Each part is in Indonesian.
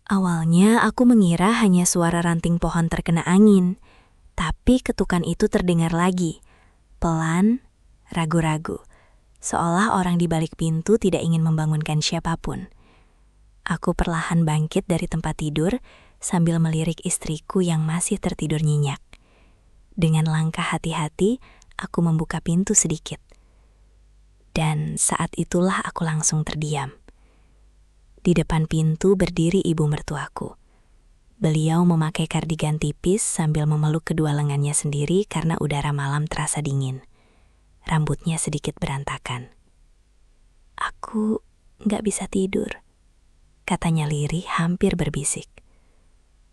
Awalnya aku mengira hanya suara ranting pohon terkena angin, tapi ketukan itu terdengar lagi, pelan, ragu-ragu, seolah orang di balik pintu tidak ingin membangunkan siapapun. Aku perlahan bangkit dari tempat tidur sambil melirik istriku yang masih tertidur nyenyak. Dengan langkah hati-hati, aku membuka pintu sedikit. Dan saat itulah aku langsung terdiam. Di depan pintu berdiri ibu mertuaku. Beliau memakai kardigan tipis sambil memeluk kedua lengannya sendiri karena udara malam terasa dingin. Rambutnya sedikit berantakan. "Aku gak bisa tidur," katanya lirih hampir berbisik.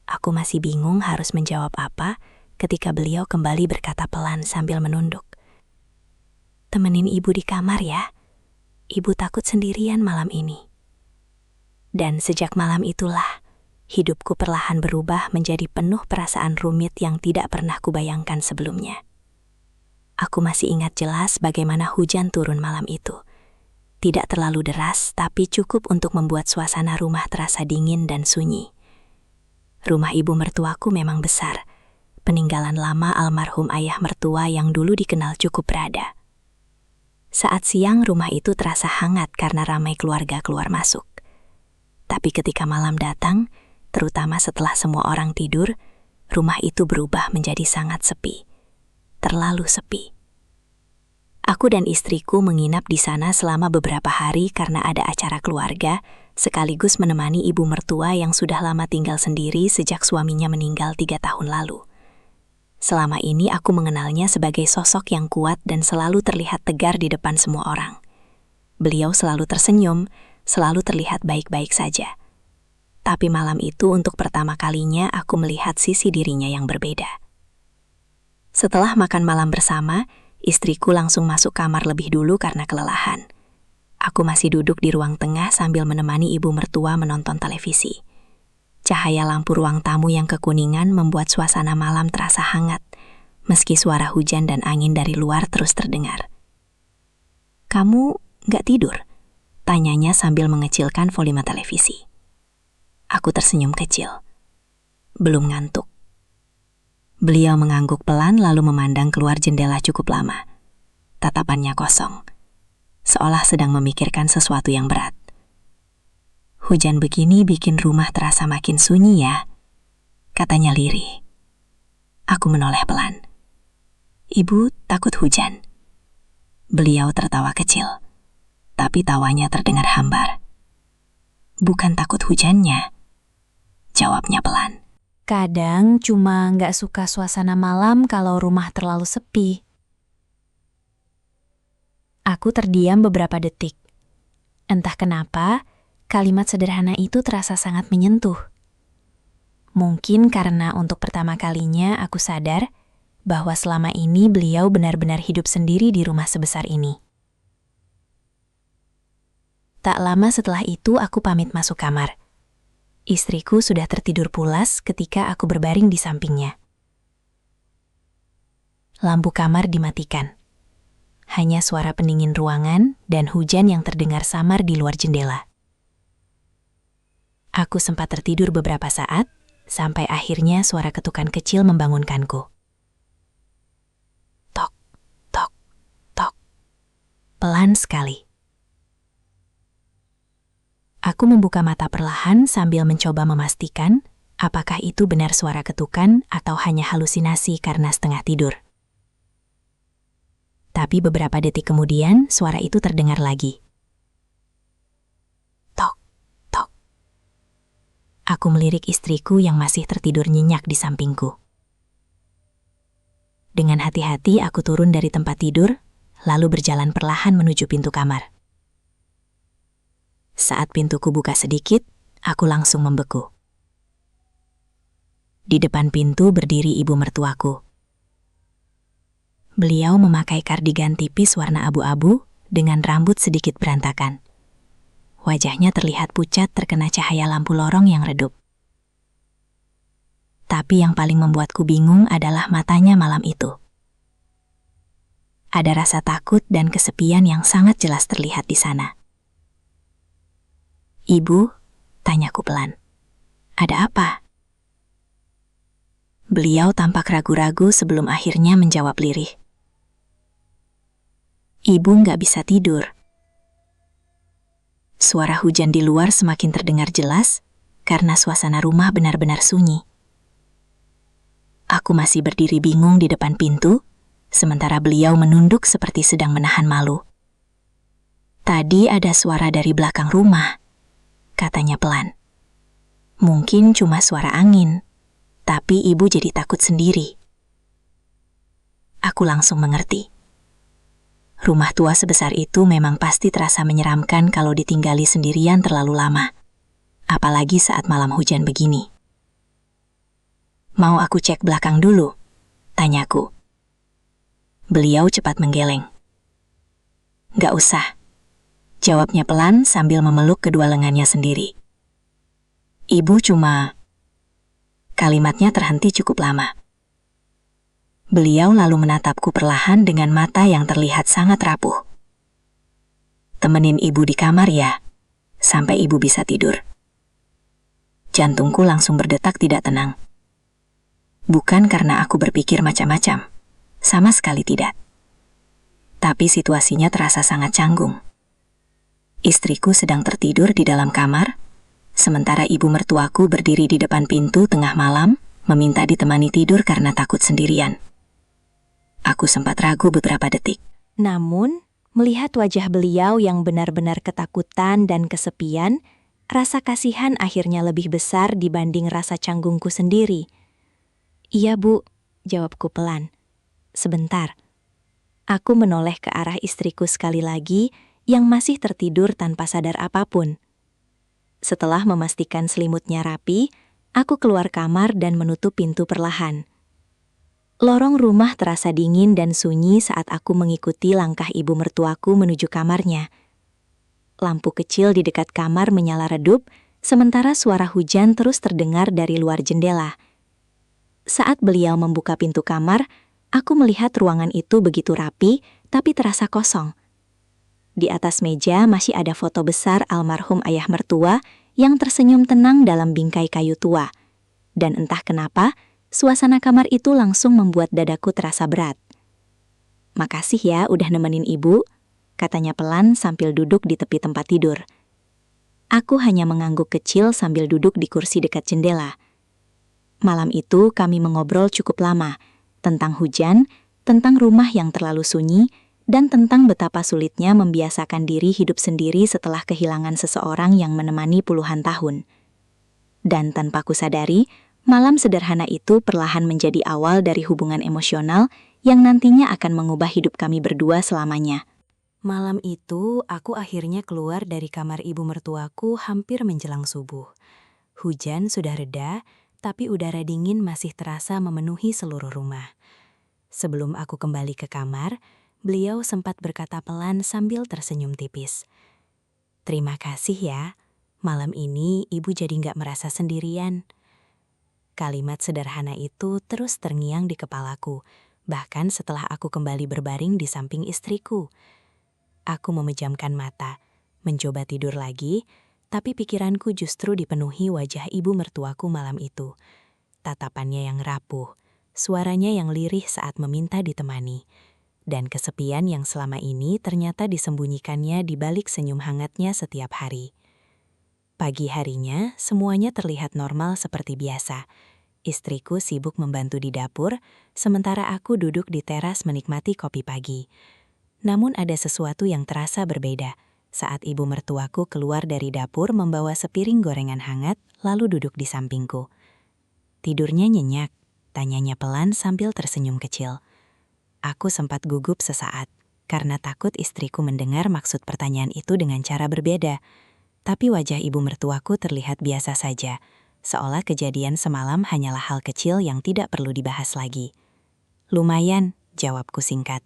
Aku masih bingung harus menjawab apa ketika beliau kembali berkata pelan sambil menunduk. "Temenin ibu di kamar ya. Ibu takut sendirian malam ini." Dan sejak malam itulah, hidupku perlahan berubah menjadi penuh perasaan rumit yang tidak pernah kubayangkan sebelumnya. Aku masih ingat jelas bagaimana hujan turun malam itu. Tidak terlalu deras, tapi cukup untuk membuat suasana rumah terasa dingin dan sunyi. Rumah ibu mertuaku memang besar, peninggalan lama almarhum ayah mertua yang dulu dikenal cukup berada. Saat siang rumah itu terasa hangat karena ramai keluarga keluar masuk. Tapi ketika malam datang, terutama setelah semua orang tidur, rumah itu berubah menjadi sangat sepi. Terlalu sepi. Aku dan istriku menginap di sana selama beberapa hari karena ada acara keluarga, sekaligus menemani ibu mertua yang sudah lama tinggal sendiri sejak suaminya meninggal 3 tahun lalu. Selama ini aku mengenalnya sebagai sosok yang kuat dan selalu terlihat tegar di depan semua orang. Beliau selalu tersenyum, selalu terlihat baik-baik saja. Tapi malam itu untuk pertama kalinya aku melihat sisi dirinya yang berbeda. Setelah makan malam bersama, istriku langsung masuk kamar lebih dulu karena kelelahan. Aku masih duduk di ruang tengah sambil menemani ibu mertua menonton televisi. Cahaya lampu ruang tamu yang kekuningan membuat suasana malam terasa hangat, meski suara hujan dan angin dari luar terus terdengar. "Kamu gak tidur?" tanyanya sambil mengecilkan volume televisi. Aku tersenyum kecil. "Belum ngantuk." Beliau mengangguk pelan lalu memandang keluar jendela cukup lama. Tatapannya kosong, seolah sedang memikirkan sesuatu yang berat. "Hujan begini bikin rumah terasa makin sunyi ya," katanya lirih. Aku menoleh pelan. "Ibu takut hujan?" Beliau tertawa kecil, tapi tawanya terdengar hambar. "Bukan takut hujannya," jawabnya pelan. "Kadang cuma nggak suka suasana malam kalau rumah terlalu sepi." Aku terdiam beberapa detik. Entah kenapa, kalimat sederhana itu terasa sangat menyentuh. Mungkin karena untuk pertama kalinya aku sadar bahwa selama ini beliau benar-benar hidup sendiri di rumah sebesar ini. Tak lama setelah itu aku pamit masuk kamar. Istriku sudah tertidur pulas ketika aku berbaring di sampingnya. Lampu kamar dimatikan. Hanya suara pendingin ruangan dan hujan yang terdengar samar di luar jendela. Aku sempat tertidur beberapa saat, sampai akhirnya suara ketukan kecil membangunkanku. Tok, tok, tok. Pelan sekali. Aku membuka mata perlahan sambil mencoba memastikan apakah itu benar suara ketukan atau hanya halusinasi karena setengah tidur. Tapi beberapa detik kemudian suara itu terdengar lagi. Tok, tok. Aku melirik istriku yang masih tertidur nyenyak di sampingku. Dengan hati-hati aku turun dari tempat tidur, lalu berjalan perlahan menuju pintu kamar. Saat pintuku buka sedikit, aku langsung membeku. Di depan pintu berdiri ibu mertuaku. Beliau memakai kardigan tipis warna abu-abu dengan rambut sedikit berantakan. Wajahnya terlihat pucat terkena cahaya lampu lorong yang redup. Tapi yang paling membuatku bingung adalah matanya malam itu. Ada rasa takut dan kesepian yang sangat jelas terlihat di sana. "Ibu," tanyaku pelan, Ada apa? Beliau tampak ragu-ragu sebelum akhirnya menjawab lirih. Ibu nggak bisa tidur. Suara hujan di luar semakin terdengar jelas karena suasana rumah benar-benar sunyi. Aku masih berdiri bingung di depan pintu, sementara beliau menunduk seperti sedang menahan malu. Tadi ada suara dari belakang rumah, katanya pelan. Mungkin cuma suara angin, tapi ibu jadi takut sendiri. Aku langsung mengerti. Rumah tua sebesar itu memang pasti terasa menyeramkan kalau ditinggali sendirian terlalu lama. Apalagi saat malam hujan begini. Mau aku cek belakang dulu? Tanyaku. Beliau cepat menggeleng. Gak usah. Jawabnya pelan sambil memeluk kedua lengannya sendiri. Ibu cuma... Kalimatnya terhenti cukup lama. Beliau lalu menatapku perlahan dengan mata yang terlihat sangat rapuh. Temenin ibu di kamar ya, sampai ibu bisa tidur. Jantungku langsung berdetak tidak tenang. Bukan karena aku berpikir macam-macam, sama sekali tidak. Tapi situasinya terasa sangat canggung. Istriku sedang tertidur di dalam kamar, sementara ibu mertuaku berdiri di depan pintu tengah malam, meminta ditemani tidur karena takut sendirian. Aku sempat ragu beberapa detik. Namun, melihat wajah beliau yang benar-benar ketakutan dan kesepian, rasa kasihan akhirnya lebih besar dibanding rasa canggungku sendiri. Iya, Bu, jawabku pelan. Sebentar. Aku menoleh ke arah istriku sekali lagi yang masih tertidur tanpa sadar apapun. Setelah memastikan selimutnya rapi, aku keluar kamar dan menutup pintu perlahan. Lorong rumah terasa dingin dan sunyi saat aku mengikuti langkah ibu mertuaku menuju kamarnya. Lampu kecil di dekat kamar menyala redup, sementara suara hujan terus terdengar dari luar jendela. Saat beliau membuka pintu kamar, aku melihat ruangan itu begitu rapi, tapi terasa kosong. Di atas meja masih ada foto besar almarhum ayah mertua yang tersenyum tenang dalam bingkai kayu tua. Dan entah kenapa, suasana kamar itu langsung membuat dadaku terasa berat. Makasih ya udah nemenin ibu, katanya pelan sambil duduk di tepi tempat tidur. Aku hanya mengangguk kecil sambil duduk di kursi dekat jendela. Malam itu kami mengobrol cukup lama, tentang hujan, tentang rumah yang terlalu sunyi, dan tentang betapa sulitnya membiasakan diri hidup sendiri setelah kehilangan seseorang yang menemani puluhan tahun. Dan tanpa kusadari, malam sederhana itu perlahan menjadi awal dari hubungan emosional yang nantinya akan mengubah hidup kami berdua selamanya. Malam itu, aku akhirnya keluar dari kamar ibu mertuaku hampir menjelang subuh. Hujan sudah reda, tapi udara dingin masih terasa memenuhi seluruh rumah. Sebelum aku kembali ke kamar, beliau sempat berkata pelan sambil tersenyum tipis. Terima kasih ya, malam ini ibu jadi nggak merasa sendirian. Kalimat sederhana itu terus terngiang di kepalaku, bahkan setelah aku kembali berbaring di samping istriku. Aku memejamkan mata, mencoba tidur lagi, tapi pikiranku justru dipenuhi wajah ibu mertuaku malam itu. Tatapannya yang rapuh, suaranya yang lirih saat meminta ditemani, dan kesepian yang selama ini ternyata disembunyikannya di balik senyum hangatnya setiap hari. Pagi harinya, semuanya terlihat normal seperti biasa. Istriku sibuk membantu di dapur, sementara aku duduk di teras menikmati kopi pagi. Namun ada sesuatu yang terasa berbeda saat ibu mertuaku keluar dari dapur membawa sepiring gorengan hangat, lalu duduk di sampingku. Tidurnya nyenyak, tanyanya pelan sambil tersenyum kecil. Aku sempat gugup sesaat, karena takut istriku mendengar maksud pertanyaan itu dengan cara berbeda. Tapi wajah ibu mertuaku terlihat biasa saja, seolah kejadian semalam hanyalah hal kecil yang tidak perlu dibahas lagi. Lumayan, jawabku singkat.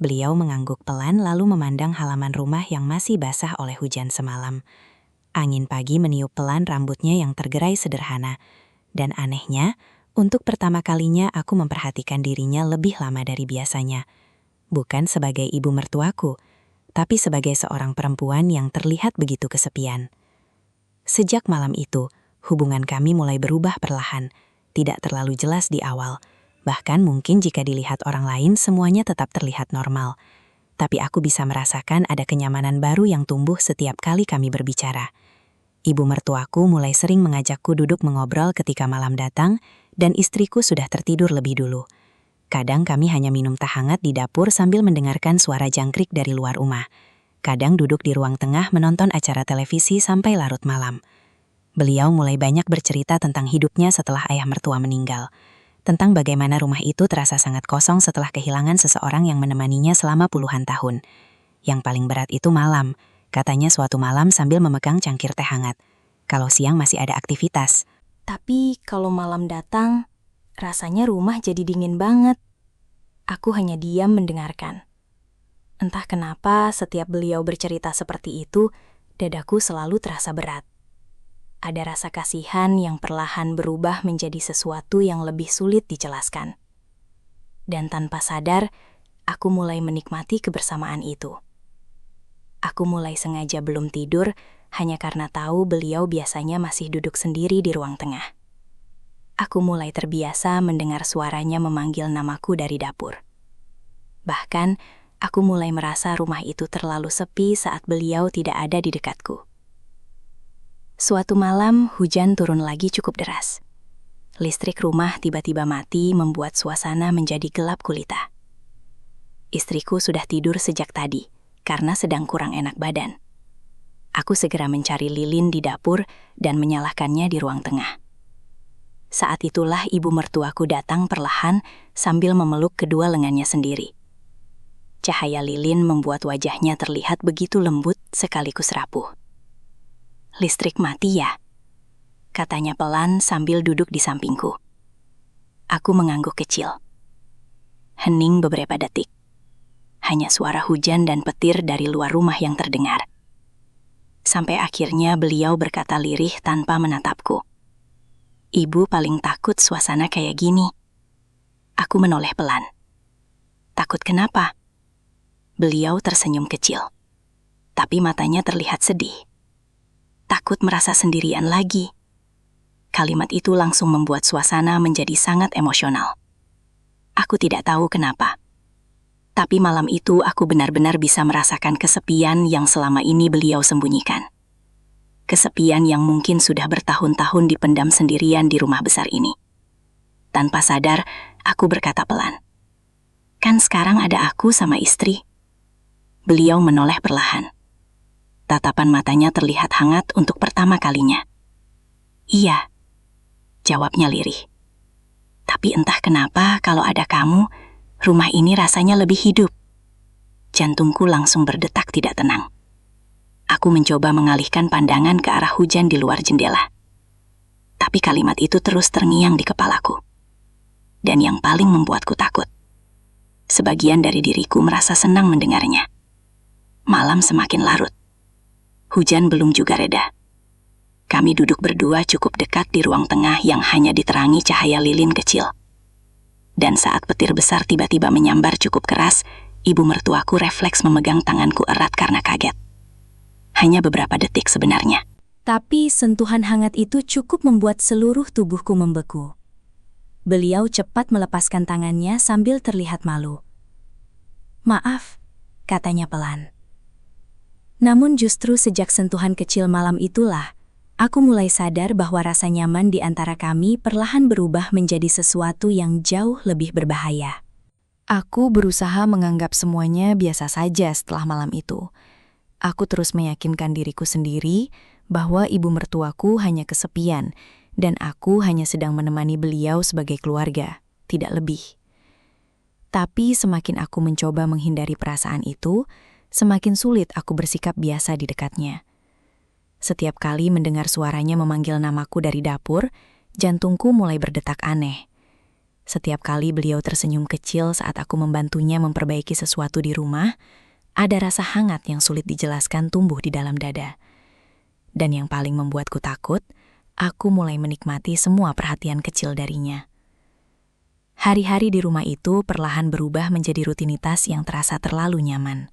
Beliau mengangguk pelan lalu memandang halaman rumah yang masih basah oleh hujan semalam. Angin pagi meniup pelan rambutnya yang tergerai sederhana. Dan anehnya, untuk pertama kalinya aku memperhatikan dirinya lebih lama dari biasanya. Bukan sebagai ibu mertuaku, tapi sebagai seorang perempuan yang terlihat begitu kesepian. Sejak malam itu, hubungan kami mulai berubah perlahan, tidak terlalu jelas di awal. Bahkan mungkin jika dilihat orang lain semuanya tetap terlihat normal. Tapi aku bisa merasakan ada kenyamanan baru yang tumbuh setiap kali kami berbicara. Ibu mertuaku mulai sering mengajakku duduk mengobrol ketika malam datang, dan istriku sudah tertidur lebih dulu. Kadang kami hanya minum teh hangat di dapur sambil mendengarkan suara jangkrik dari luar rumah. Kadang duduk di ruang tengah menonton acara televisi sampai larut malam. Beliau mulai banyak bercerita tentang hidupnya setelah ayah mertua meninggal. Tentang bagaimana rumah itu terasa sangat kosong setelah kehilangan seseorang yang menemaninya selama puluhan tahun. Yang paling berat itu malam, katanya suatu malam sambil memegang cangkir teh hangat. Kalau siang masih ada aktivitas. Tapi kalau malam datang, rasanya rumah jadi dingin banget. Aku hanya diam mendengarkan. Entah kenapa setiap beliau bercerita seperti itu, dadaku selalu terasa berat. Ada rasa kasihan yang perlahan berubah menjadi sesuatu yang lebih sulit dijelaskan. Dan tanpa sadar, aku mulai menikmati kebersamaan itu. Aku mulai sengaja belum tidur hanya karena tahu beliau biasanya masih duduk sendiri di ruang tengah. Aku mulai terbiasa mendengar suaranya memanggil namaku dari dapur. Bahkan, aku mulai merasa rumah itu terlalu sepi saat beliau tidak ada di dekatku. Suatu malam, hujan turun lagi cukup deras. Listrik rumah tiba-tiba mati membuat suasana menjadi gelap gulita. Istriku sudah tidur sejak tadi, karena sedang kurang enak badan. Aku segera mencari lilin di dapur dan menyalakannya di ruang tengah. Saat itulah ibu mertuaku datang perlahan sambil memeluk kedua lengannya sendiri. Cahaya lilin membuat wajahnya terlihat begitu lembut sekaligus rapuh. "Listrik mati ya?" katanya pelan sambil duduk di sampingku. Aku mengangguk kecil. Hening beberapa detik. Hanya suara hujan dan petir dari luar rumah yang terdengar. Sampai akhirnya beliau berkata lirih tanpa menatapku. "Ibu paling takut suasana kayak gini." Aku menoleh pelan. "Takut kenapa?" Beliau tersenyum kecil, tapi matanya terlihat sedih. "Takut merasa sendirian lagi." Kalimat itu langsung membuat suasana menjadi sangat emosional. Aku tidak tahu kenapa. Tapi malam itu aku benar-benar bisa merasakan kesepian yang selama ini beliau sembunyikan. Kesepian yang mungkin sudah bertahun-tahun dipendam sendirian di rumah besar ini. Tanpa sadar, aku berkata pelan, "Kan sekarang ada aku sama istri." Beliau menoleh perlahan. Tatapan matanya terlihat hangat untuk pertama kalinya. "Iya," jawabnya lirih. "Tapi entah kenapa kalau ada kamu, rumah ini rasanya lebih hidup." Jantungku langsung berdetak tidak tenang. Aku mencoba mengalihkan pandangan ke arah hujan di luar jendela. Tapi kalimat itu terus terngiang di kepalaku. Dan yang paling membuatku takut, sebagian dari diriku merasa senang mendengarnya. Malam semakin larut. Hujan belum juga reda. Kami duduk berdua cukup dekat di ruang tengah yang hanya diterangi cahaya lilin kecil. Dan saat petir besar tiba-tiba menyambar cukup keras, ibu mertuaku refleks memegang tanganku erat karena kaget. Hanya beberapa detik sebenarnya. Tapi sentuhan hangat itu cukup membuat seluruh tubuhku membeku. Beliau cepat melepaskan tangannya sambil terlihat malu. "Maaf," katanya pelan. Namun justru sejak sentuhan kecil malam itulah, aku mulai sadar bahwa rasa nyaman di antara kami perlahan berubah menjadi sesuatu yang jauh lebih berbahaya. Aku berusaha menganggap semuanya biasa saja setelah malam itu. Aku terus meyakinkan diriku sendiri bahwa ibu mertuaku hanya kesepian dan aku hanya sedang menemani beliau sebagai keluarga, tidak lebih. Tapi semakin aku mencoba menghindari perasaan itu, semakin sulit aku bersikap biasa di dekatnya. Setiap kali mendengar suaranya memanggil namaku dari dapur, jantungku mulai berdetak aneh. Setiap kali beliau tersenyum kecil saat aku membantunya memperbaiki sesuatu di rumah, ada rasa hangat yang sulit dijelaskan tumbuh di dalam dada. Dan yang paling membuatku takut, aku mulai menikmati semua perhatian kecil darinya. Hari-hari di rumah itu perlahan berubah menjadi rutinitas yang terasa terlalu nyaman.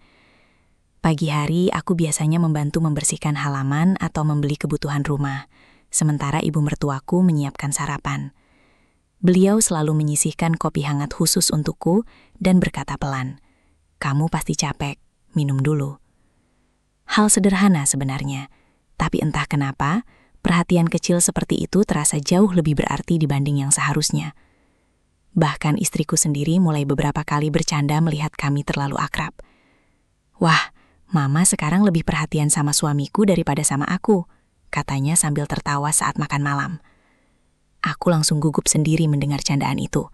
Pagi hari aku biasanya membantu membersihkan halaman atau membeli kebutuhan rumah. sementara ibu mertuaku menyiapkan sarapan. Beliau selalu menyisihkan kopi hangat khusus untukku dan berkata pelan, "Kamu pasti capek, minum dulu." Hal sederhana sebenarnya, tapi entah kenapa, perhatian kecil seperti itu terasa jauh lebih berarti dibanding yang seharusnya. Bahkan istriku sendiri mulai beberapa kali bercanda melihat kami terlalu akrab. "Wah, Mama sekarang lebih perhatian sama suamiku daripada sama aku," katanya sambil tertawa saat makan malam. Aku langsung gugup sendiri mendengar candaan itu,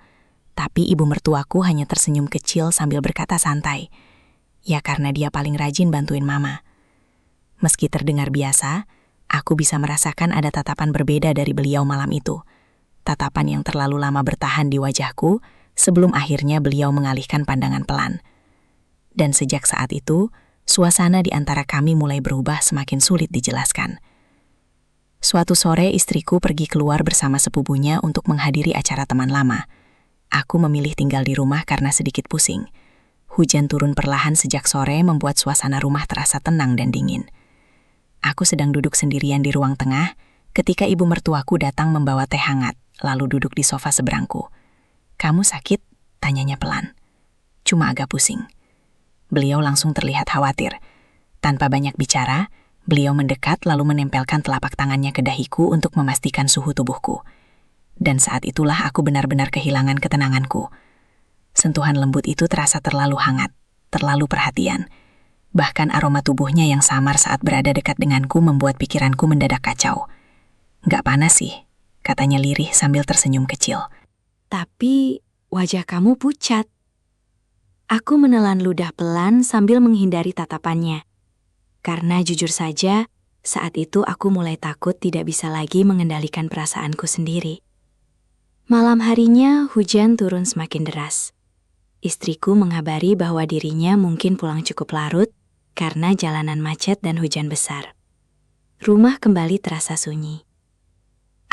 tapi ibu mertuaku hanya tersenyum kecil sambil berkata santai, "Ya karena dia paling rajin bantuin Mama." Meski terdengar biasa, aku bisa merasakan ada tatapan berbeda dari beliau malam itu. Tatapan yang terlalu lama bertahan di wajahku sebelum akhirnya beliau mengalihkan pandangan pelan. Dan sejak saat itu, suasana di antara kami mulai berubah semakin sulit dijelaskan. Suatu sore istriku pergi keluar bersama sepupunya untuk menghadiri acara teman lama. Aku memilih tinggal di rumah karena sedikit pusing. Hujan turun perlahan sejak sore membuat suasana rumah terasa tenang dan dingin. Aku sedang duduk sendirian di ruang tengah ketika ibu mertuaku datang membawa teh hangat, lalu duduk di sofa seberangku. "Kamu sakit?" tanyanya pelan. "Cuma agak pusing." Beliau langsung terlihat khawatir. Tanpa banyak bicara, beliau mendekat lalu menempelkan telapak tangannya ke dahiku untuk memastikan suhu tubuhku. Dan saat itulah aku benar-benar kehilangan ketenanganku. Sentuhan lembut itu terasa terlalu hangat, terlalu perhatian. Bahkan aroma tubuhnya yang samar saat berada dekat denganku membuat pikiranku mendadak kacau. "Nggak panas sih," katanya lirih sambil tersenyum kecil. Tapi wajah kamu pucat. Aku menelan ludah pelan sambil menghindari tatapannya. Karena jujur saja, saat itu aku mulai takut tidak bisa lagi mengendalikan perasaanku sendiri. Malam harinya hujan turun semakin deras. Istriku mengabari bahwa dirinya mungkin pulang cukup larut karena jalanan macet dan hujan besar. Rumah kembali terasa sunyi.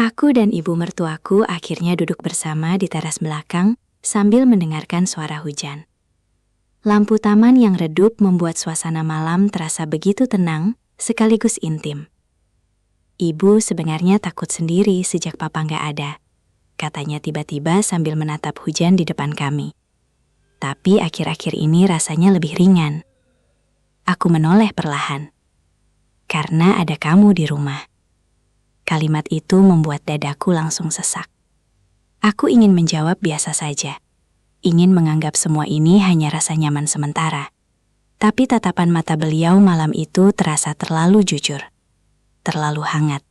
Aku dan ibu mertuaku akhirnya duduk bersama di teras belakang sambil mendengarkan suara hujan. Lampu taman yang redup membuat suasana malam terasa begitu tenang sekaligus intim. "Ibu sebenarnya takut sendiri sejak papa nggak ada," katanya tiba-tiba sambil menatap hujan di depan kami. "Tapi akhir-akhir ini rasanya lebih ringan." Aku menoleh perlahan. "Karena ada kamu di rumah." Kalimat itu membuat dadaku langsung sesak. Aku ingin menjawab biasa saja. Ingin menganggap semua ini hanya rasa nyaman sementara. Tapi tatapan mata beliau malam itu terasa terlalu jujur. Terlalu hangat.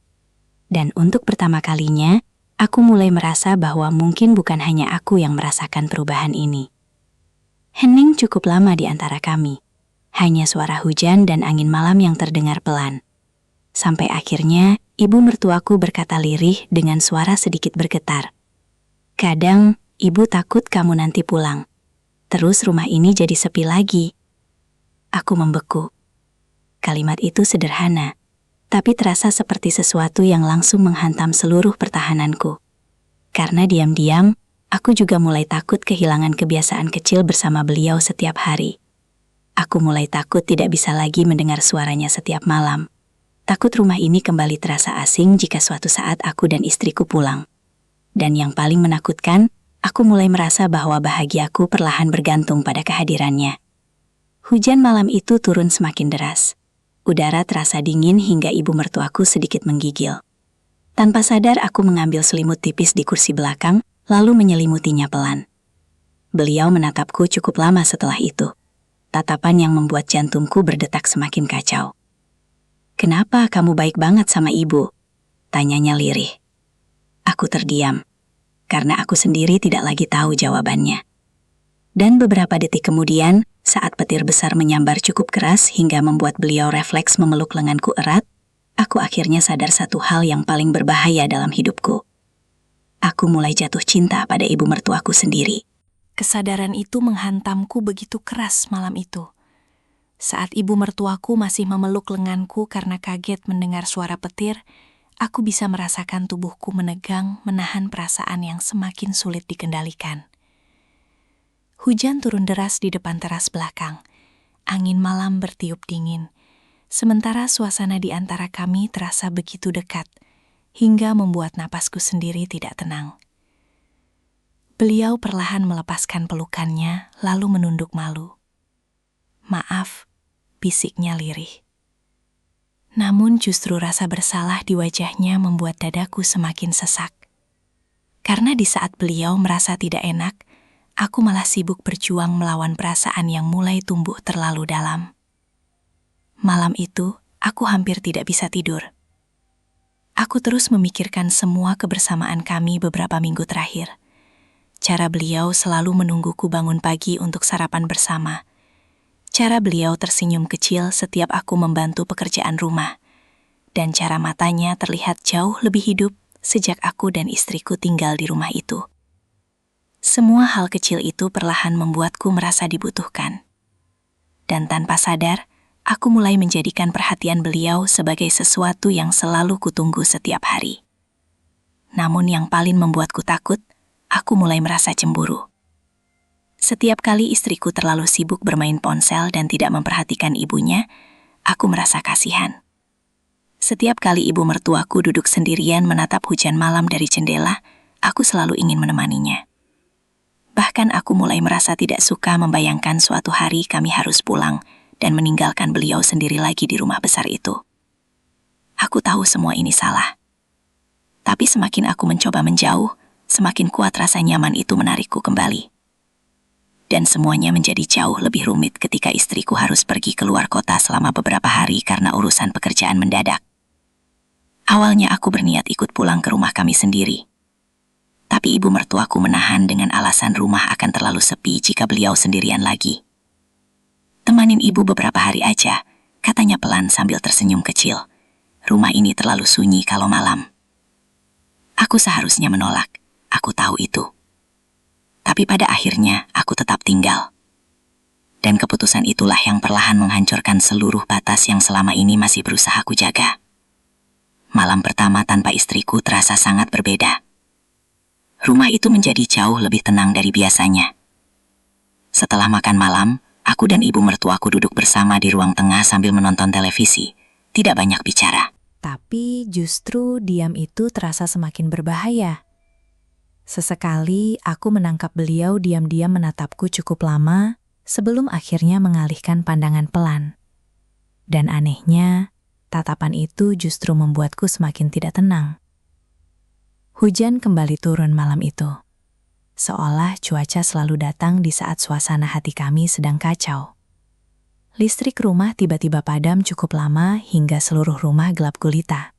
Dan untuk pertama kalinya, aku mulai merasa bahwa mungkin bukan hanya aku yang merasakan perubahan ini. Hening cukup lama di antara kami. Hanya suara hujan dan angin malam yang terdengar pelan. Sampai akhirnya, ibu mertuaku berkata lirih dengan suara sedikit bergetar. "Kadang, Ibu takut kamu nanti pulang. Terus rumah ini jadi sepi lagi." Aku membeku. Kalimat itu sederhana, tapi terasa seperti sesuatu yang langsung menghantam seluruh pertahananku. Karena diam-diam, aku juga mulai takut kehilangan kebiasaan kecil bersama beliau setiap hari. Aku mulai takut tidak bisa lagi mendengar suaranya setiap malam. Takut rumah ini kembali terasa asing jika suatu saat aku dan istriku pulang. Dan yang paling menakutkan, aku mulai merasa bahwa bahagiaku perlahan bergantung pada kehadirannya. Hujan malam itu turun semakin deras. Udara terasa dingin hingga ibu mertuaku sedikit menggigil. Tanpa sadar aku mengambil selimut tipis di kursi belakang, lalu menyelimutinya pelan. Beliau menatapku cukup lama setelah itu. Tatapan yang membuat jantungku berdetak semakin kacau. "Kenapa kamu baik banget sama ibu?" tanyanya lirih. Aku terdiam. Karena aku sendiri tidak lagi tahu jawabannya. Dan beberapa detik kemudian, saat petir besar menyambar cukup keras hingga membuat beliau refleks memeluk lenganku erat, aku akhirnya sadar satu hal yang paling berbahaya dalam hidupku. Aku mulai jatuh cinta pada ibu mertuaku sendiri. Kesadaran itu menghantamku begitu keras malam itu. Saat ibu mertuaku masih memeluk lenganku karena kaget mendengar suara petir, aku bisa merasakan tubuhku menegang menahan perasaan yang semakin sulit dikendalikan. Hujan turun deras di depan teras belakang. Angin malam bertiup dingin. Sementara suasana di antara kami terasa begitu dekat. hingga membuat napasku sendiri tidak tenang. Beliau perlahan melepaskan pelukannya, lalu menunduk malu. "Maaf," bisiknya lirih. Namun justru rasa bersalah di wajahnya membuat dadaku semakin sesak. Karena di saat beliau merasa tidak enak, aku malah sibuk berjuang melawan perasaan yang mulai tumbuh terlalu dalam. Malam itu, aku hampir tidak bisa tidur. Aku terus memikirkan semua kebersamaan kami beberapa minggu terakhir. Cara beliau selalu menungguku bangun pagi untuk sarapan bersama. Cara beliau tersenyum kecil setiap aku membantu pekerjaan rumah. Dan cara matanya terlihat jauh lebih hidup sejak aku dan istriku tinggal di rumah itu. Semua hal kecil itu perlahan membuatku merasa dibutuhkan. Dan tanpa sadar, aku mulai menjadikan perhatian beliau sebagai sesuatu yang selalu kutunggu setiap hari. Namun yang paling membuatku takut, aku mulai merasa cemburu. Setiap kali istriku terlalu sibuk bermain ponsel dan tidak memperhatikan ibunya, aku merasa kasihan. Setiap kali ibu mertuaku duduk sendirian menatap hujan malam dari jendela, aku selalu ingin menemaninya. Bahkan aku mulai merasa tidak suka membayangkan suatu hari kami harus pulang dan meninggalkan beliau sendiri lagi di rumah besar itu. Aku tahu semua ini salah. Tapi semakin aku mencoba menjauh, semakin kuat rasa nyaman itu menarikku kembali. Dan semuanya menjadi jauh lebih rumit ketika istriku harus pergi keluar kota selama beberapa hari karena urusan pekerjaan mendadak. Awalnya aku berniat ikut pulang ke rumah kami sendiri. Tapi ibu mertuaku menahan dengan alasan rumah akan terlalu sepi jika beliau sendirian lagi. "Temanin ibu beberapa hari aja," katanya pelan sambil tersenyum kecil. "Rumah ini terlalu sunyi kalau malam." Aku seharusnya menolak, aku tahu itu. Tapi pada akhirnya aku tetap tinggal. Dan keputusan itulah yang perlahan menghancurkan seluruh batas yang selama ini masih berusaha aku jaga. Malam pertama tanpa istriku terasa sangat berbeda. Rumah itu menjadi jauh lebih tenang dari biasanya. Setelah makan malam, aku dan ibu mertuaku duduk bersama di ruang tengah sambil menonton televisi. Tidak banyak bicara. Tapi justru diam itu terasa semakin berbahaya. Sesekali aku menangkap beliau diam-diam menatapku cukup lama sebelum akhirnya mengalihkan pandangan pelan. Dan anehnya, tatapan itu justru membuatku semakin tidak tenang. Hujan kembali turun malam itu. Seolah cuaca selalu datang di saat suasana hati kami sedang kacau. Listrik rumah tiba-tiba padam cukup lama hingga seluruh rumah gelap gulita.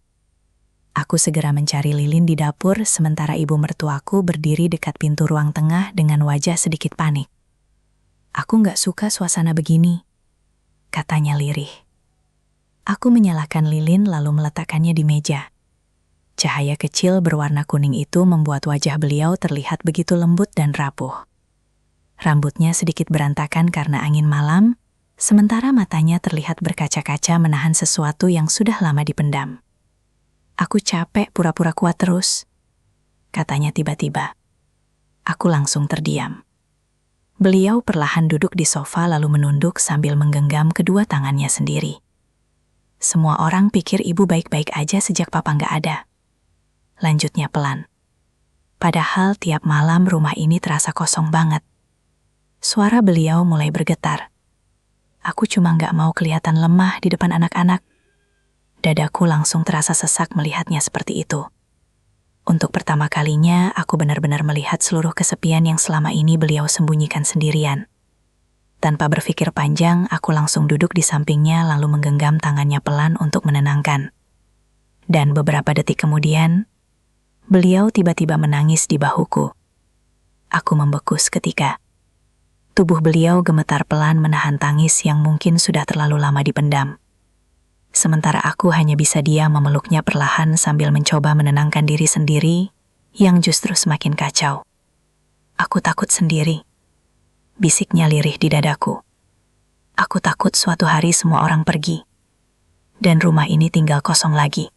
Aku segera mencari lilin di dapur sementara ibu mertuaku berdiri dekat pintu ruang tengah dengan wajah sedikit panik. "Aku nggak suka suasana begini," katanya lirih. Aku menyalakan lilin lalu meletakkannya di meja. Cahaya kecil berwarna kuning itu membuat wajah beliau terlihat begitu lembut dan rapuh. Rambutnya sedikit berantakan karena angin malam, sementara matanya terlihat berkaca-kaca menahan sesuatu yang sudah lama dipendam. "Aku capek pura-pura kuat terus," katanya tiba-tiba. Aku langsung terdiam. Beliau perlahan duduk di sofa lalu menunduk sambil menggenggam kedua tangannya sendiri. "Semua orang pikir ibu baik-baik aja sejak papa nggak ada," lanjutnya pelan. "Padahal tiap malam rumah ini terasa kosong banget." Suara beliau mulai bergetar. "Aku cuma nggak mau kelihatan lemah di depan anak-anak." Dadaku langsung terasa sesak melihatnya seperti itu. Untuk pertama kalinya, aku benar-benar melihat seluruh kesepian yang selama ini beliau sembunyikan sendirian. Tanpa berpikir panjang, aku langsung duduk di sampingnya lalu menggenggam tangannya pelan untuk menenangkan. Dan beberapa detik kemudian, beliau tiba-tiba menangis di bahuku. Aku membeku seketika. Tubuh beliau gemetar pelan menahan tangis yang mungkin sudah terlalu lama dipendam. Sementara aku hanya bisa diam memeluknya perlahan sambil mencoba menenangkan diri sendiri yang justru semakin kacau. "Aku takut sendiri," bisiknya lirih di dadaku. "Aku takut suatu hari semua orang pergi, dan rumah ini tinggal kosong lagi."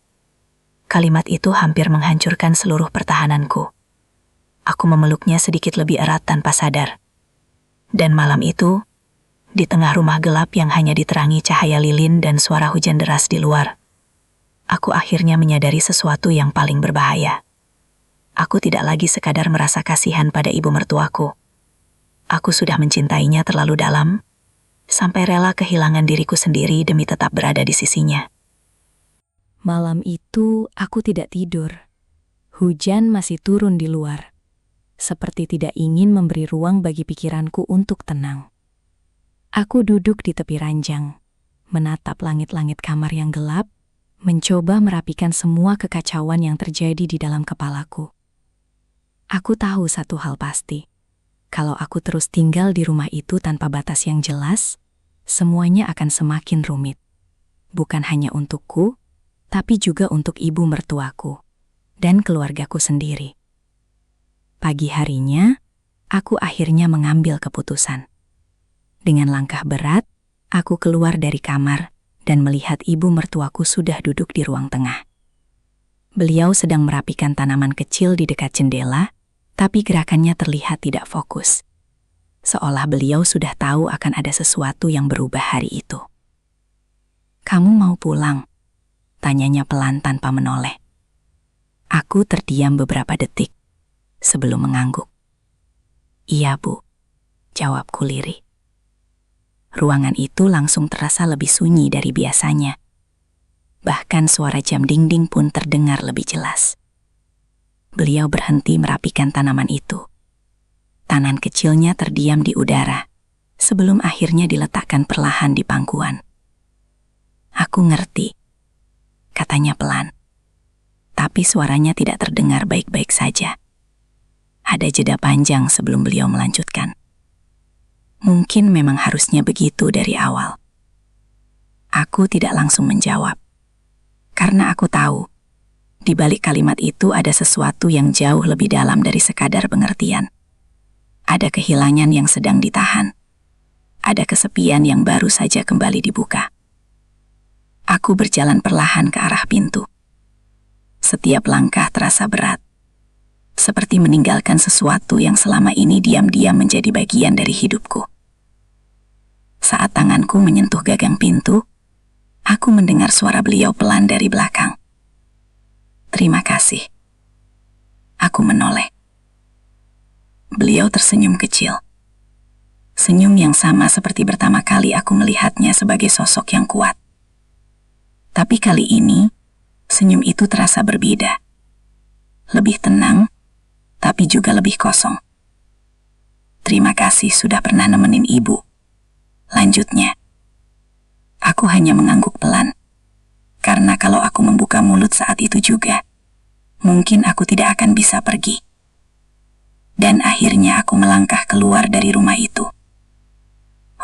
Kalimat itu hampir menghancurkan seluruh pertahananku. Aku memeluknya sedikit lebih erat tanpa sadar. Dan malam itu, di tengah rumah gelap yang hanya diterangi cahaya lilin dan suara hujan deras di luar, aku akhirnya menyadari sesuatu yang paling berbahaya. Aku tidak lagi sekadar merasa kasihan pada ibu mertuaku. Aku sudah mencintainya terlalu dalam, sampai rela kehilangan diriku sendiri demi tetap berada di sisinya. Malam itu aku tidak tidur. Hujan masih turun di luar, seperti tidak ingin memberi ruang bagi pikiranku untuk tenang. Aku duduk di tepi ranjang, menatap langit-langit kamar yang gelap, mencoba merapikan semua kekacauan yang terjadi di dalam kepalaku. Aku tahu satu hal pasti. Kalau aku terus tinggal di rumah itu tanpa batas yang jelas, semuanya akan semakin rumit. Bukan hanya untukku, tapi juga untuk ibu mertuaku dan keluargaku sendiri. Pagi harinya, aku akhirnya mengambil keputusan. Dengan langkah berat, aku keluar dari kamar dan melihat ibu mertuaku sudah duduk di ruang tengah. Beliau sedang merapikan tanaman kecil di dekat jendela, tapi gerakannya terlihat tidak fokus. Seolah beliau sudah tahu akan ada sesuatu yang berubah hari itu. "Kamu mau pulang?" tanyanya pelan tanpa menoleh. Aku terdiam beberapa detik sebelum mengangguk. "Iya, Bu," jawabku lirih. Ruangan itu langsung terasa lebih sunyi dari biasanya. Bahkan suara jam dinding pun terdengar lebih jelas. Beliau berhenti merapikan tanaman itu. Tangan kecilnya terdiam di udara, sebelum akhirnya diletakkan perlahan di pangkuan. "Aku ngerti," katanya pelan. Tapi suaranya tidak terdengar baik-baik saja. Ada jeda panjang sebelum beliau melanjutkan. "Mungkin memang harusnya begitu dari awal." Aku tidak langsung menjawab, karena aku tahu di balik kalimat itu ada sesuatu yang jauh lebih dalam dari sekadar pengertian. Ada kehilangan yang sedang ditahan. Ada kesepian yang baru saja kembali dibuka. Aku berjalan perlahan ke arah pintu. Setiap langkah terasa berat, seperti meninggalkan sesuatu yang selama ini diam-diam menjadi bagian dari hidupku. Saat tanganku menyentuh gagang pintu, aku mendengar suara beliau pelan dari belakang. "Terima kasih." Aku menoleh. Beliau tersenyum kecil. Senyum yang sama seperti pertama kali aku melihatnya sebagai sosok yang kuat. Tapi kali ini, senyum itu terasa berbeda. Lebih tenang, tapi juga lebih kosong. "Terima kasih sudah pernah nemenin ibu," lanjutnya. Aku hanya mengangguk pelan. Karena kalau aku membuka mulut saat itu juga, mungkin aku tidak akan bisa pergi. Dan akhirnya aku melangkah keluar dari rumah itu.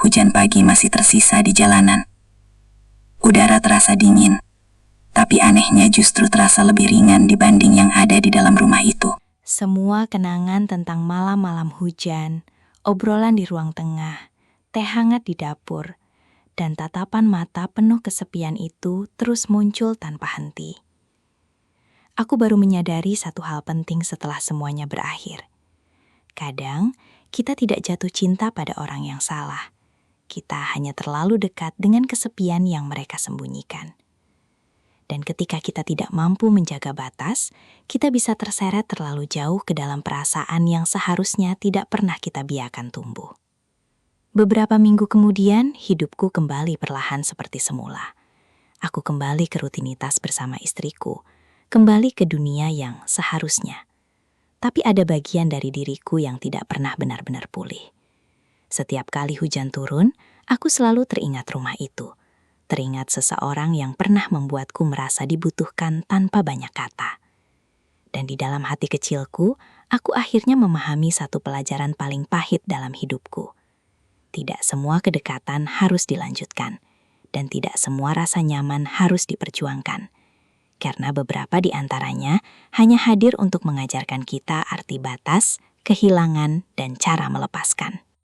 Hujan pagi masih tersisa di jalanan. Udara terasa dingin, tapi anehnya justru terasa lebih ringan dibanding yang ada di dalam rumah itu. Semua kenangan tentang malam-malam hujan, obrolan di ruang tengah, teh hangat di dapur, dan tatapan mata penuh kesepian itu terus muncul tanpa henti. Aku baru menyadari satu hal penting setelah semuanya berakhir. Kadang, kita tidak jatuh cinta pada orang yang salah. Kita hanya terlalu dekat dengan kesepian yang mereka sembunyikan. Dan ketika kita tidak mampu menjaga batas, kita bisa terseret terlalu jauh ke dalam perasaan yang seharusnya tidak pernah kita biarkan tumbuh. Beberapa minggu kemudian, hidupku kembali perlahan seperti semula. Aku kembali ke rutinitas bersama istriku, kembali ke dunia yang seharusnya. Tapi ada bagian dari diriku yang tidak pernah benar-benar pulih. Setiap kali hujan turun, aku selalu teringat rumah itu. Teringat seseorang yang pernah membuatku merasa dibutuhkan tanpa banyak kata. Dan di dalam hati kecilku, aku akhirnya memahami satu pelajaran paling pahit dalam hidupku. Tidak semua kedekatan harus dilanjutkan, dan tidak semua rasa nyaman harus diperjuangkan. Karena beberapa di antaranya hanya hadir untuk mengajarkan kita arti batas, kehilangan, dan cara melepaskan.